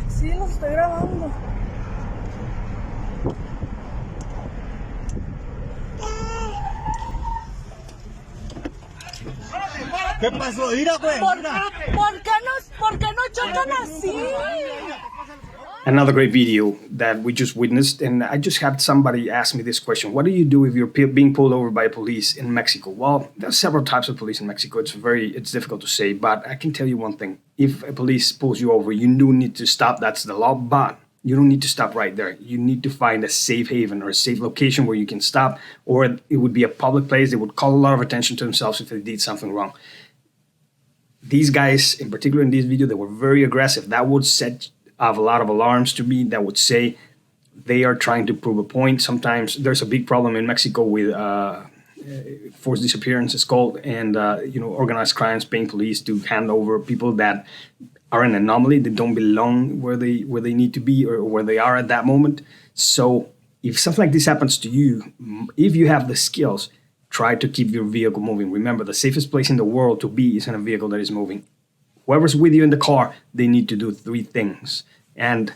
Sí, los estoy grabando. ¿Qué pasó? Mira, güey. ¿Por qué no chocan así? Another great video that we just witnessed, and I just had somebody ask me this question: what do you do if you're being pulled over by police in Mexico? Well, there are several types of police in Mexico. It's difficult to say, but I can tell you one thing: if a police pulls you over, you do need to stop. That's the law, but you don't need to stop right there. You need to find a safe haven or a safe location where you can stop, or it would be a public place. They would call a lot of attention to themselves if they did something wrong. These guys, in particular in this video, they were very aggressive. That would set off a lot of alarms to me. That would say they are trying to prove a point. Sometimes there's a big problem in Mexico with forced disappearance, it's called, and organized crimes, paying police to hand over people that are an anomaly. They don't belong where they need to be or where they are at that moment. So if something like this happens to you, if you have the skills, try to keep your vehicle moving. Remember, the safest place in the world to be is in a vehicle that is moving. Whoever's with you in the car, they need to do 3 things. And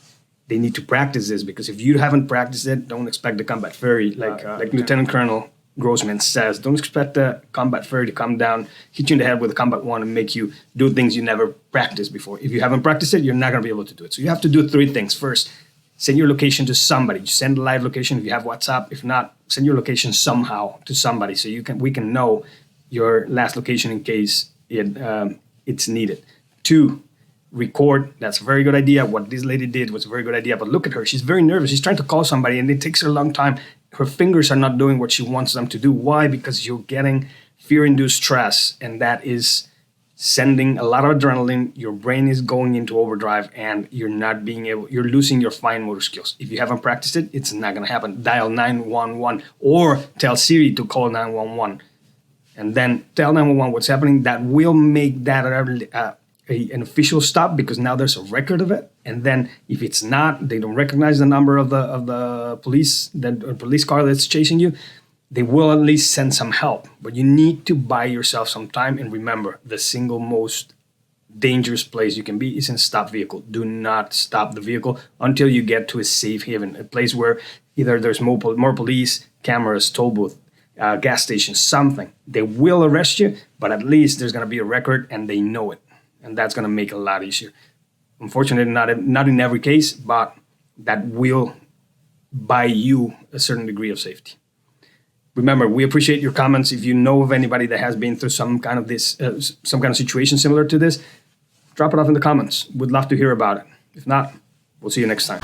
they need to practice this, because if you haven't practiced it, don't expect the combat fairy, like Lieutenant Colonel Grossman says. Don't expect the combat fairy to come down, hit you in the head with a combat wand and make you do things you never practiced before. If you haven't practiced it, you're not going to be able to do it. So you have to do 3 things. First, send your location to somebody. Send a live location if you have WhatsApp. If not, send your location somehow to somebody so we can know your last location in case it's needed. 2, record. That's a very good idea. What this lady did was a very good idea, but look at her. She's very nervous. She's trying to call somebody and it takes her a long time. Her fingers are not doing what she wants them to do. Why? Because you're getting fear-induced stress, and that is sending a lot of adrenaline. Your brain is going into overdrive and you're losing your fine motor skills. If you haven't practiced it, it's not going to happen. Dial 911 or tell Siri to call 911 and then tell 911 what's happening. That will make that an official stop, because now there's a record of it. And then if it's not, they don't recognize the number of the police car that's chasing you, they will at least send some help. But you need to buy yourself some time. And remember, the single most dangerous place you can be is in a stopped vehicle. Do not stop the vehicle until you get to a safe haven, a place where either there's more police, cameras, toll booth, gas station, something. They will arrest you, but at least there's going to be a record and they know it. And that's going to make it a lot easier. Unfortunately, not in every case, but that will buy you a certain degree of safety. Remember, we appreciate your comments. If you know of anybody that has been through some kind of situation similar to this, drop it off in the comments. We'd love to hear about it. If not, we'll see you next time.